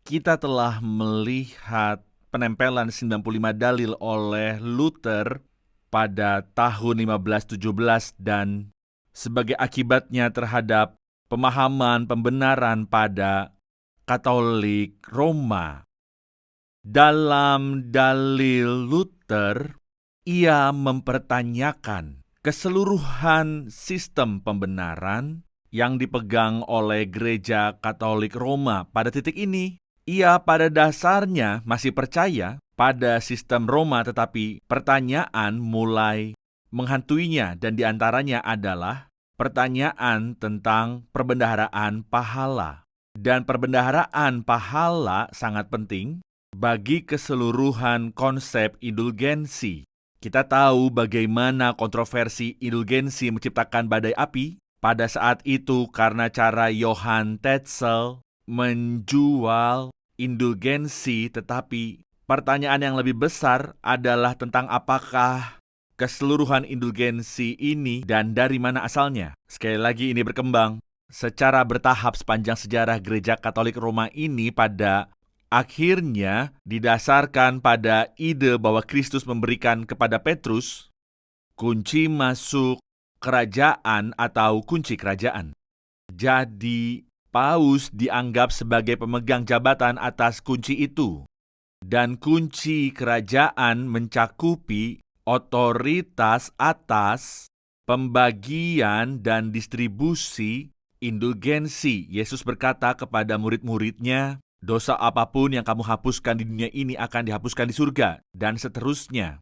Kita telah melihat penempelan 95 dalil oleh Luther pada tahun 1517 dan sebagai akibatnya terhadap pemahaman pembenaran pada Katolik Roma. Dalam dalil Luther, ia mempertanyakan keseluruhan sistem pembenaran yang dipegang oleh Gereja Katolik Roma. Pada titik ini, ia pada dasarnya masih percaya pada sistem Roma, tetapi pertanyaan mulai menghantuinya, dan diantaranya adalah pertanyaan tentang perbendaharaan pahala. Dan perbendaharaan pahala sangat penting bagi keseluruhan konsep indulgensi. Kita tahu bagaimana kontroversi indulgensi menciptakan badai api pada saat itu karena cara Johann Tetzel menjual indulgensi, tetapi pertanyaan yang lebih besar adalah tentang apakah keseluruhan indulgensi ini dan dari mana asalnya. Sekali lagi ini berkembang secara bertahap sepanjang sejarah Gereja Katolik Roma ini, pada akhirnya didasarkan pada ide bahwa Kristus memberikan kepada Petrus kunci masuk kerajaan atau kunci kerajaan. Jadi, Paus dianggap sebagai pemegang jabatan atas kunci itu. Dan kunci kerajaan mencakupi otoritas atas pembagian dan distribusi indulgensi. Yesus berkata kepada murid-muridnya, dosa apapun yang kamu hapuskan di dunia ini akan dihapuskan di surga, dan seterusnya.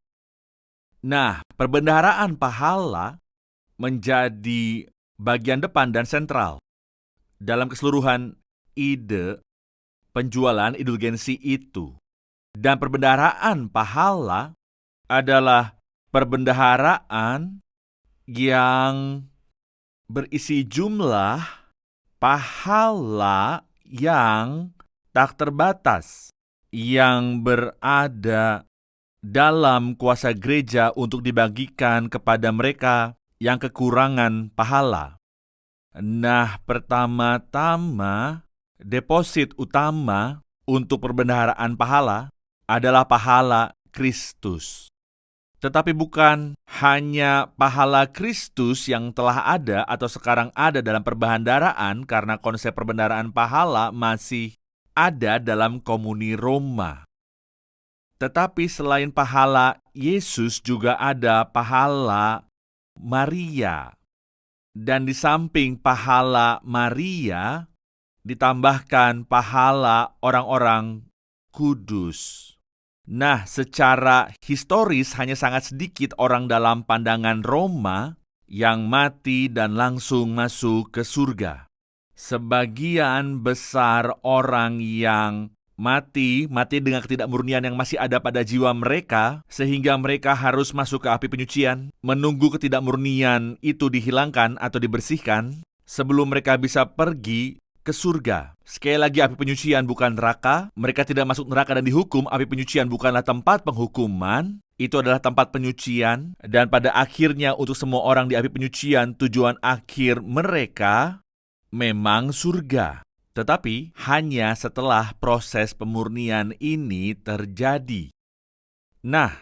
Nah, perbendaharaan pahala menjadi bagian depan dan sentral dalam keseluruhan ide penjualan indulgensi itu. Dan perbendaharaan pahala adalah perbendaharaan yang berisi jumlah pahala yang tak terbatas, yang berada dalam kuasa gereja untuk dibagikan kepada mereka yang kekurangan pahala. Nah, pertama-tama, deposit utama untuk perbendaharaan pahala adalah pahala Kristus. Tetapi bukan hanya pahala Kristus yang telah ada atau sekarang ada dalam perbendaharaan, karena konsep perbendaharaan pahala masih ada dalam komuni Roma. Tetapi selain pahala Yesus juga ada pahala Maria. Dan di samping pahala Maria, ditambahkan pahala orang-orang kudus. Nah, secara historis hanya sangat sedikit orang dalam pandangan Roma yang mati dan langsung masuk ke surga. Sebagian besar orang yang mati dengan ketidakmurnian yang masih ada pada jiwa mereka, sehingga mereka harus masuk ke api penyucian, menunggu ketidakmurnian itu dihilangkan atau dibersihkan, sebelum mereka bisa pergi ke surga. Sekali lagi, api penyucian bukan neraka. Mereka tidak masuk neraka dan dihukum. Api penyucian bukanlah tempat penghukuman. Itu adalah tempat penyucian. Dan pada akhirnya untuk semua orang di api penyucian, tujuan akhir mereka memang surga. Tetapi hanya setelah proses pemurnian ini terjadi. Nah,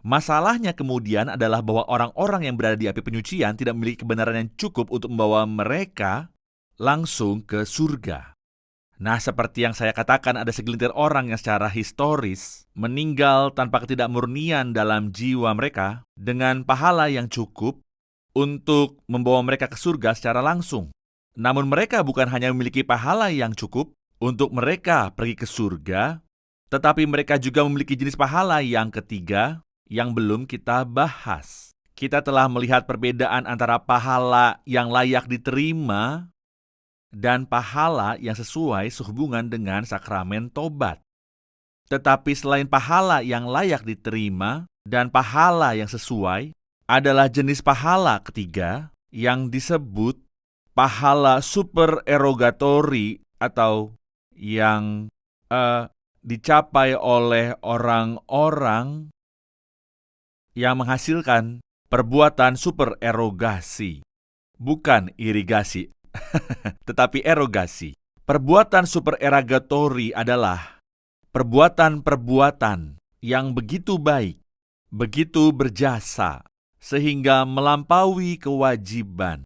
masalahnya kemudian adalah bahwa orang-orang yang berada di api penyucian tidak memiliki kebenaran yang cukup untuk membawa mereka langsung ke surga. Nah, seperti yang saya katakan, ada segelintir orang yang secara historis meninggal tanpa ketidakmurnian dalam jiwa mereka dengan pahala yang cukup untuk membawa mereka ke surga secara langsung. Namun mereka bukan hanya memiliki pahala yang cukup untuk mereka pergi ke surga, tetapi mereka juga memiliki jenis pahala yang ketiga yang belum kita bahas. Kita telah melihat perbedaan antara pahala yang layak diterima dan pahala yang sesuai sehubungan dengan sakramen tobat. Tetapi selain pahala yang layak diterima dan pahala yang sesuai, adalah jenis pahala ketiga yang disebut pahala supererogatori, atau yang dicapai oleh orang-orang yang menghasilkan perbuatan supererogasi. Bukan irigasi, tetapi erogasi. Perbuatan supererogatory adalah perbuatan-perbuatan yang begitu baik, begitu berjasa, sehingga melampaui kewajiban.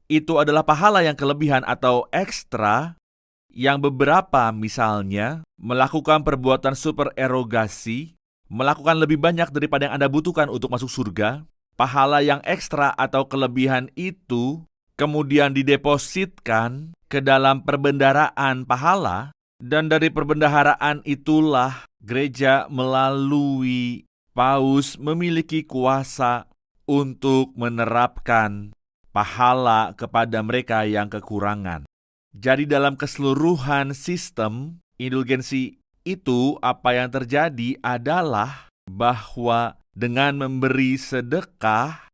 Itu adalah pahala yang kelebihan atau ekstra yang beberapa misalnya melakukan perbuatan supererogasi, melakukan lebih banyak daripada yang Anda butuhkan untuk masuk surga. Pahala yang ekstra atau kelebihan itu kemudian didepositkan ke dalam perbendaharaan pahala, dan dari perbendaharaan itulah gereja melalui paus memiliki kuasa untuk menerapkan pahala kepada mereka yang kekurangan. Jadi dalam keseluruhan sistem indulgensi itu, apa yang terjadi adalah bahwa dengan memberi sedekah,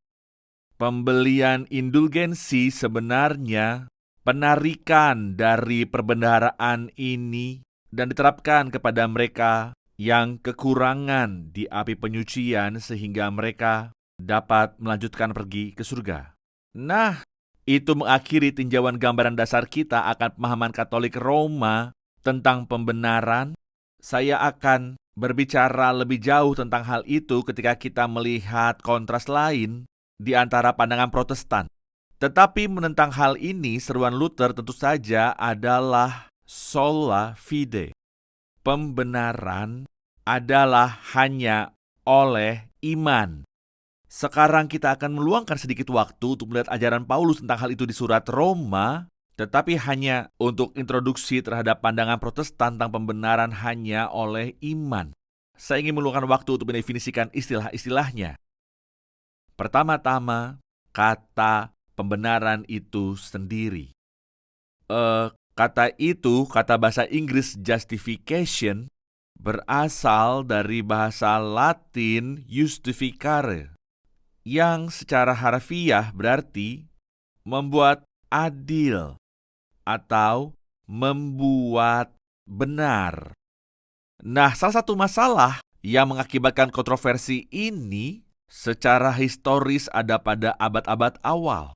pembelian indulgensi sebenarnya penarikan dari perbendaharaan ini dan diterapkan kepada mereka yang kekurangan di api penyucian sehingga mereka dapat melanjutkan pergi ke surga. Nah, itu mengakhiri tinjauan gambaran dasar kita akan pemahaman Katolik Roma tentang pembenaran. Saya akan berbicara lebih jauh tentang hal itu ketika kita melihat kontras lain di antara pandangan Protestan. Tetapi menentang hal ini, seruan Luther tentu saja adalah sola fide. Pembenaran adalah hanya oleh iman. Sekarang kita akan meluangkan sedikit waktu untuk melihat ajaran Paulus tentang hal itu di surat Roma, tetapi hanya untuk introduksi terhadap pandangan Protestan tentang pembenaran hanya oleh iman. Saya ingin meluangkan waktu untuk mendefinisikan istilah-istilahnya. Pertama-tama, kata pembenaran itu sendiri. Kata bahasa Inggris justification, berasal dari bahasa Latin justificare, yang secara harfiah berarti membuat adil atau membuat benar. Nah, salah satu masalah yang mengakibatkan kontroversi ini secara historis ada pada abad-abad awal.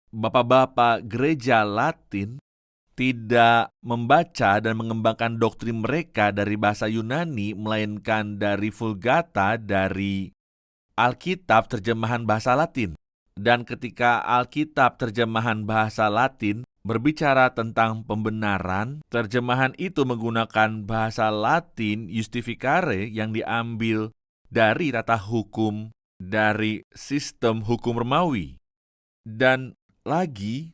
Bapak-bapak gereja Latin tidak membaca dan mengembangkan doktrin mereka dari bahasa Yunani, melainkan dari Vulgata, dari Alkitab terjemahan bahasa Latin. Dan ketika Alkitab terjemahan bahasa Latin berbicara tentang pembenaran, terjemahan itu menggunakan bahasa Latin justificare yang diambil dari tata hukum dari sistem hukum Romawi. Dan lagi,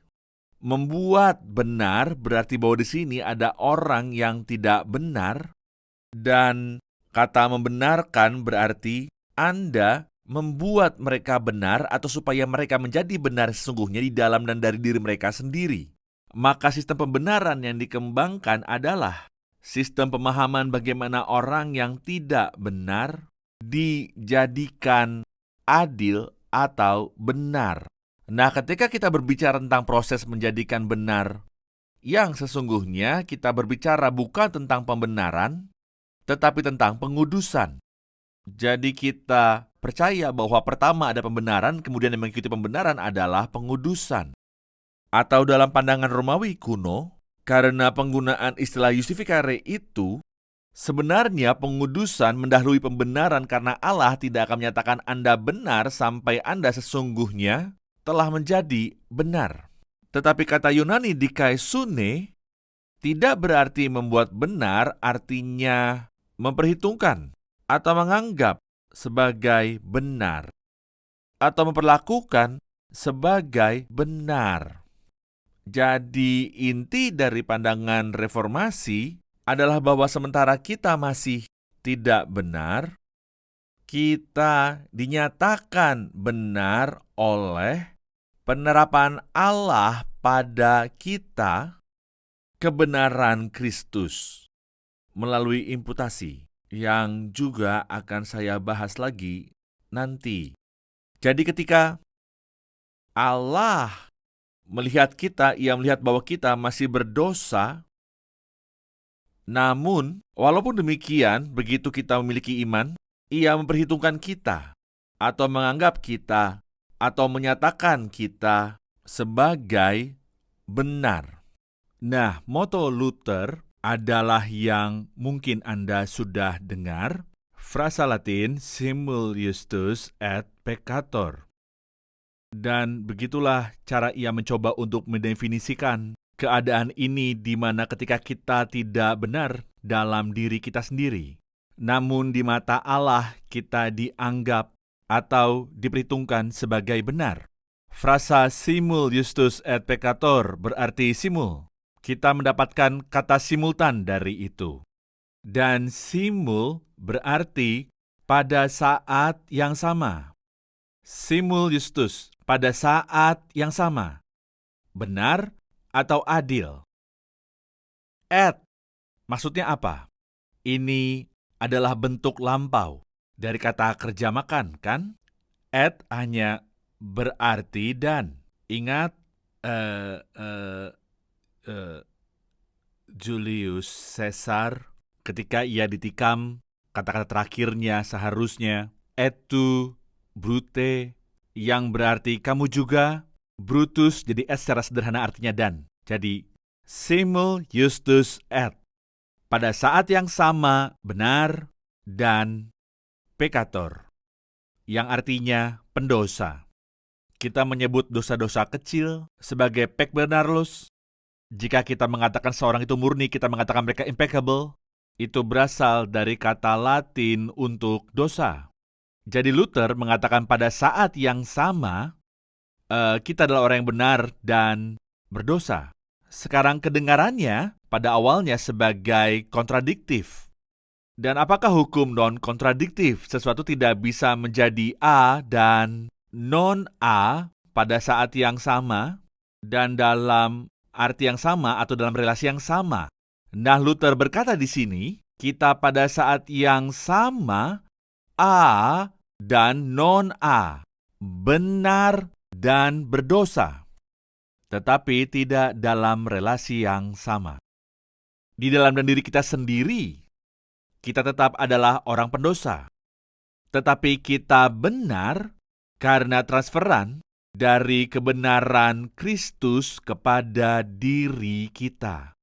membuat benar berarti bahwa di sini ada orang yang tidak benar, dan kata membenarkan berarti Anda membuat mereka benar atau supaya mereka menjadi benar sesungguhnya di dalam dan dari diri mereka sendiri. Maka sistem pembenaran yang dikembangkan adalah sistem pemahaman bagaimana orang yang tidak benar dijadikan adil atau benar. Nah, ketika kita berbicara tentang proses menjadikan benar yang sesungguhnya, kita berbicara bukan tentang pembenaran, tetapi tentang pengudusan. Jadi kita percaya bahwa pertama ada pembenaran, kemudian yang mengikuti pembenaran adalah pengudusan. Atau dalam pandangan Romawi kuno, karena penggunaan istilah justificare itu, sebenarnya pengudusan mendahului pembenaran karena Allah tidak akan menyatakan Anda benar sampai Anda sesungguhnya telah menjadi benar. Tetapi kata Yunani dikaisune tidak berarti membuat benar, artinya memperhitungkan atau menganggap sebagai benar, atau memperlakukan sebagai benar. Jadi inti dari pandangan reformasi adalah bahwa sementara kita masih tidak benar, kita dinyatakan benar oleh penerapan Allah pada kita, kebenaran Kristus, melalui imputasi, yang juga akan saya bahas lagi nanti. Jadi ketika Allah melihat kita, Ia melihat bahwa kita masih berdosa, namun walaupun demikian, begitu kita memiliki iman, Ia memperhitungkan kita, atau menganggap kita, atau menyatakan kita sebagai benar. Nah, moto Luther adalah yang mungkin Anda sudah dengar, frasa Latin simul justus et peccator. Dan begitulah cara ia mencoba untuk mendefinisikan keadaan ini di mana ketika kita tidak benar dalam diri kita sendiri, namun di mata Allah kita dianggap atau diperhitungkan sebagai benar. Frasa simul justus et peccator berarti simul. Kita mendapatkan kata simultan dari itu. Dan simul berarti pada saat yang sama. Simul justus, pada saat yang sama. Benar atau adil. Et, maksudnya apa? Ini adalah bentuk lampau dari kata kerja makan, kan? Et hanya berarti dan. Ingat, Julius Caesar ketika ia ditikam, kata-kata terakhirnya seharusnya et tu brute, yang berarti kamu juga. Brutus jadi S secara sederhana artinya dan. Jadi simul justus et, pada saat yang sama benar, dan peccator, yang artinya pendosa. Kita menyebut dosa-dosa kecil sebagai pecbenarlos. Jika kita mengatakan seorang itu murni, kita mengatakan mereka impeccable. Itu berasal dari kata Latin untuk dosa. Jadi Luther mengatakan pada saat yang sama, kita adalah orang yang benar dan berdosa. Sekarang kedengarannya pada awalnya sebagai kontradiktif. Dan apakah hukum non-kontradiktif? Sesuatu tidak bisa menjadi A dan non-A pada saat yang sama dan dalam arti yang sama atau dalam relasi yang sama. Nah, Luther berkata di sini, kita pada saat yang sama A dan non-A, benar dan berdosa, tetapi tidak dalam relasi yang sama. Di dalam dan diri kita sendiri, kita tetap adalah orang pendosa, tetapi kita benar karena transferan dari kebenaran Kristus kepada diri kita.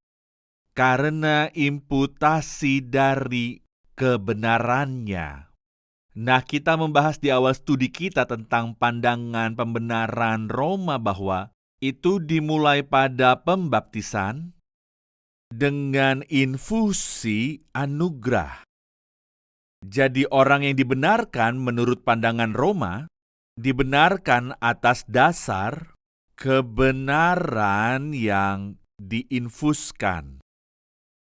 Karena imputasi dari kebenarannya. Nah, kita membahas di awal studi kita tentang pandangan pembenaran Roma bahwa itu dimulai pada pembaptisan dengan infusi anugerah. Jadi orang yang dibenarkan menurut pandangan Roma dibenarkan atas dasar kebenaran yang diinfuskan,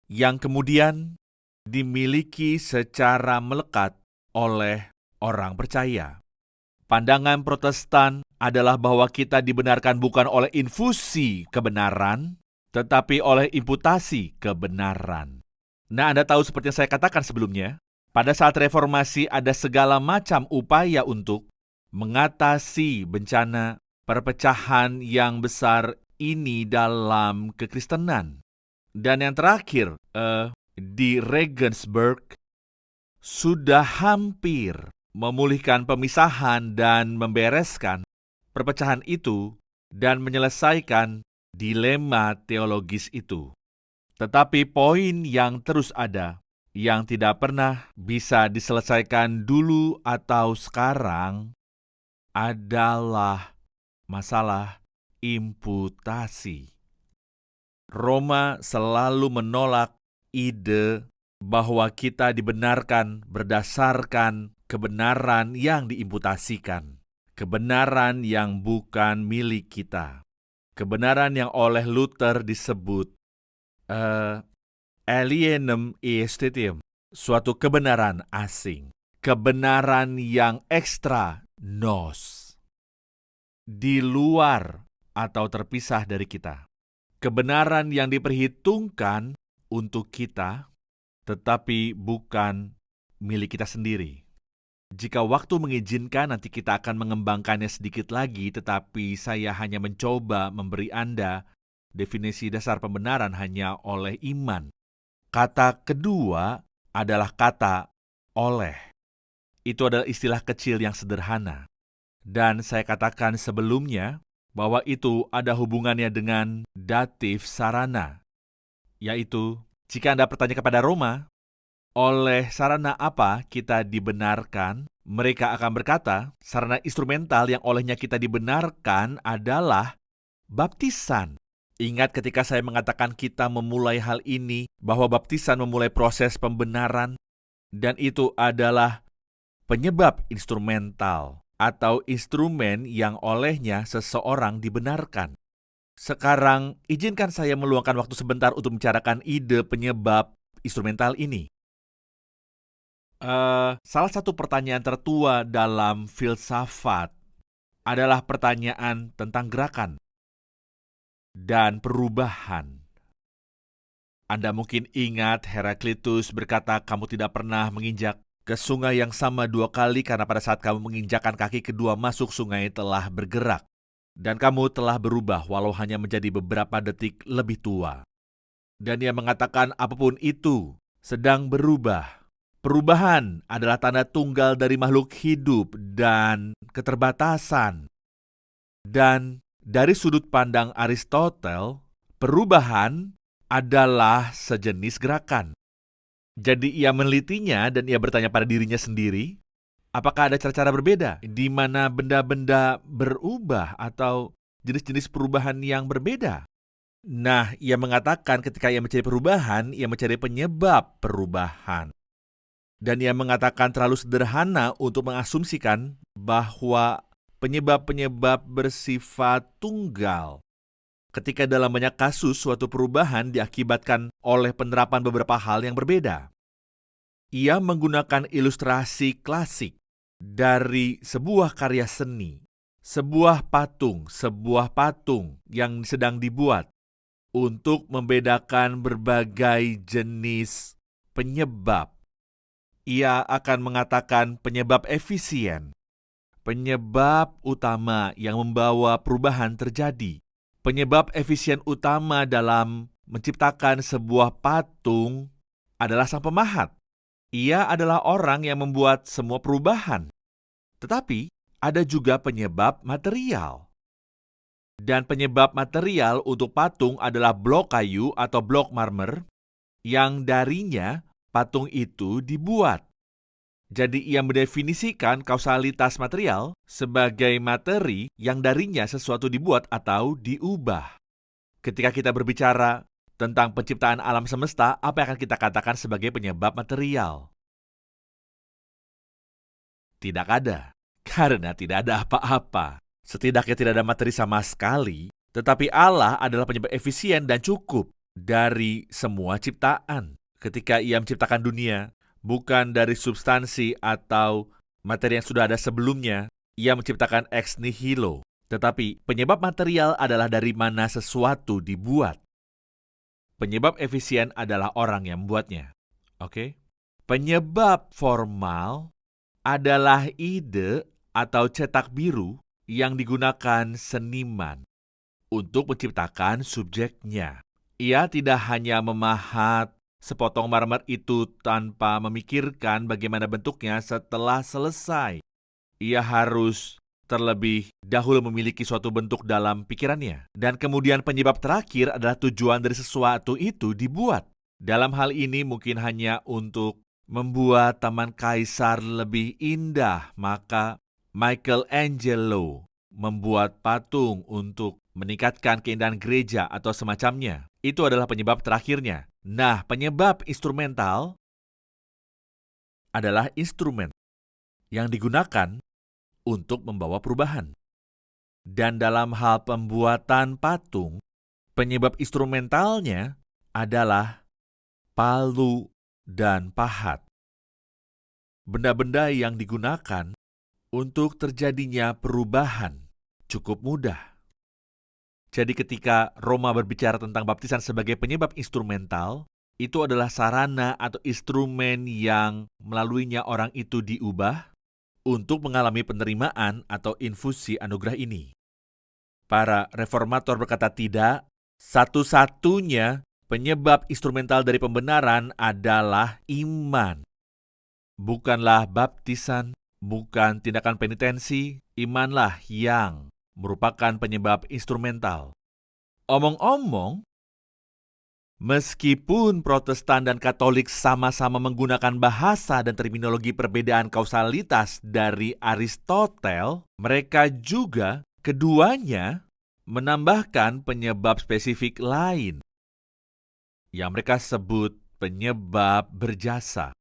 yang kemudian dimiliki secara melekat oleh orang percaya. Pandangan Protestan adalah bahwa kita dibenarkan bukan oleh infusi kebenaran, tetapi oleh imputasi kebenaran. Nah, Anda tahu seperti yang saya katakan sebelumnya, pada saat reformasi ada segala macam upaya untuk mengatasi bencana perpecahan yang besar ini dalam kekristenan. Dan yang terakhir, di Regensburg sudah hampir memulihkan pemisahan dan membereskan perpecahan itu dan menyelesaikan dilema teologis itu. Tetapi poin yang terus ada, yang tidak pernah bisa diselesaikan dulu atau sekarang, adalah masalah imputasi. Roma selalu menolak ide bahwa kita dibenarkan berdasarkan kebenaran yang diimputasikan, kebenaran yang bukan milik kita, kebenaran yang oleh Luther disebut alienum aestetium, suatu kebenaran asing, kebenaran yang ekstra nos, di luar atau terpisah dari kita. Kebenaran yang diperhitungkan untuk kita, tetapi bukan milik kita sendiri. Jika waktu mengizinkan, nanti kita akan mengembangkannya sedikit lagi, tetapi saya hanya mencoba memberi Anda definisi dasar pembenaran hanya oleh iman. Kata kedua adalah kata oleh. Itu adalah istilah kecil yang sederhana. Dan saya katakan sebelumnya, bahwa itu ada hubungannya dengan datif sarana, yaitu jika Anda bertanya kepada Roma, oleh sarana apa kita dibenarkan? Mereka akan berkata, sarana instrumental yang olehnya kita dibenarkan adalah baptisan. Ingat ketika saya mengatakan kita memulai hal ini, bahwa baptisan memulai proses pembenaran, dan itu adalah penyebab instrumental atau instrumen yang olehnya seseorang dibenarkan. Sekarang, izinkan saya meluangkan waktu sebentar untuk membicarakan ide penyebab instrumental ini. Salah satu pertanyaan tertua dalam filsafat adalah pertanyaan tentang gerakan dan perubahan. Anda mungkin ingat Heraklitus berkata, kamu tidak pernah menginjak ke sungai yang sama 2 kali karena pada saat kamu menginjakkan kaki kedua masuk sungai telah bergerak. Dan kamu telah berubah walau hanya menjadi beberapa detik lebih tua. Dan dia mengatakan apapun itu sedang berubah. Perubahan adalah tanda tunggal dari makhluk hidup dan keterbatasan. Dan dari sudut pandang Aristotle, perubahan adalah sejenis gerakan. Jadi ia menelitinya dan ia bertanya pada dirinya sendiri, apakah ada cara-cara berbeda di mana benda-benda berubah atau jenis-jenis perubahan yang berbeda? Nah, ia mengatakan ketika ia mencari perubahan, ia mencari penyebab perubahan. Dan ia mengatakan terlalu sederhana untuk mengasumsikan bahwa penyebab-penyebab bersifat tunggal. Ketika dalam banyak kasus suatu perubahan diakibatkan oleh penerapan beberapa hal yang berbeda. Ia menggunakan ilustrasi klasik dari sebuah karya seni, sebuah patung yang sedang dibuat untuk membedakan berbagai jenis penyebab. Ia akan mengatakan penyebab efisien, penyebab utama yang membawa perubahan terjadi. Penyebab efisien utama dalam menciptakan sebuah patung adalah sang pemahat. Ia adalah orang yang membuat semua perubahan. Tetapi ada juga penyebab material. Dan penyebab material untuk patung adalah blok kayu atau blok marmer yang darinya patung itu dibuat. Jadi ia mendefinisikan kausalitas material sebagai materi yang darinya sesuatu dibuat atau diubah. Ketika kita berbicara tentang penciptaan alam semesta, apa yang akan kita katakan sebagai penyebab material? Tidak ada, karena tidak ada apa-apa. Setidaknya tidak ada materi sama sekali, tetapi Allah adalah penyebab efisien dan cukup dari semua ciptaan. Ketika ia menciptakan dunia, bukan dari substansi atau materi yang sudah ada sebelumnya, ia menciptakan ex nihilo. Tetapi penyebab material adalah dari mana sesuatu dibuat. Penyebab efisien adalah orang yang membuatnya. Oke? Penyebab formal adalah ide atau cetak biru yang digunakan seniman untuk menciptakan subjeknya. Ia tidak hanya memahat sepotong marmer itu tanpa memikirkan bagaimana bentuknya setelah selesai. Ia harus terlebih dahulu memiliki suatu bentuk dalam pikirannya. Dan kemudian penyebab terakhir adalah tujuan dari sesuatu itu dibuat. Dalam hal ini mungkin hanya untuk membuat Taman Kaisar lebih indah, maka Michelangelo membuat patung untuk meningkatkan keindahan gereja atau semacamnya. Itu adalah penyebab terakhirnya. Nah, penyebab instrumental adalah instrumen yang digunakan untuk membawa perubahan. Dan dalam hal pembuatan patung, penyebab instrumentalnya adalah palu dan pahat. Benda-benda yang digunakan untuk terjadinya perubahan cukup mudah. Jadi ketika Roma berbicara tentang baptisan sebagai penyebab instrumental, itu adalah sarana atau instrumen yang melaluinya orang itu diubah untuk mengalami penerimaan atau infusi anugerah ini. Para reformator berkata tidak, satu-satunya penyebab instrumental dari pembenaran adalah iman. Bukanlah baptisan, bukan tindakan penitensi, imanlah yang merupakan penyebab instrumental. Omong-omong, meskipun Protestan dan Katolik sama-sama menggunakan bahasa dan terminologi perbedaan kausalitas dari Aristoteles, mereka juga keduanya menambahkan penyebab spesifik lain yang mereka sebut penyebab berjasa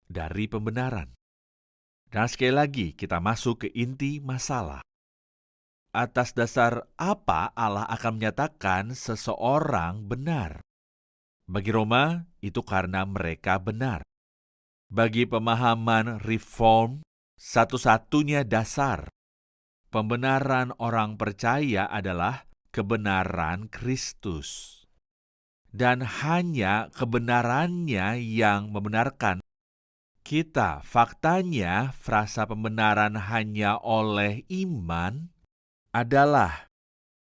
dari pembenaran. Dan sekali lagi kita masuk ke inti masalah. Atas dasar apa Allah akan menyatakan seseorang benar? Bagi Roma, itu karena mereka benar. Bagi pemahaman reform, satu-satunya dasar pembenaran orang percaya adalah kebenaran Kristus. Dan hanya kebenarannya yang membenarkan kita. Faktanya, frasa pembenaran hanya oleh iman adalah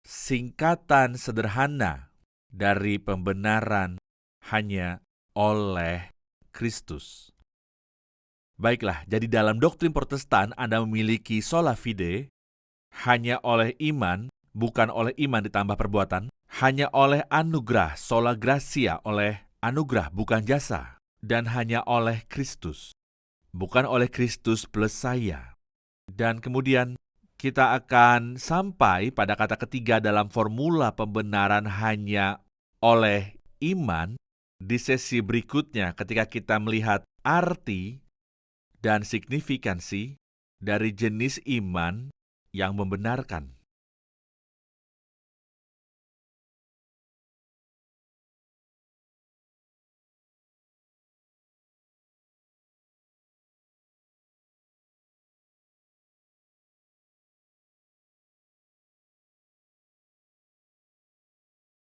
singkatan sederhana dari pembenaran hanya oleh Kristus. Baiklah, jadi dalam doktrin Protestan Anda memiliki sola fide, hanya oleh iman, bukan oleh iman ditambah perbuatan, hanya oleh anugerah, sola gratia, oleh anugerah bukan jasa, dan hanya oleh Kristus, bukan oleh Kristus plus saya. Dan kemudian kita akan sampai pada kata ketiga dalam formula pembenaran hanya oleh iman di sesi berikutnya ketika kita melihat arti dan signifikansi dari jenis iman yang membenarkan.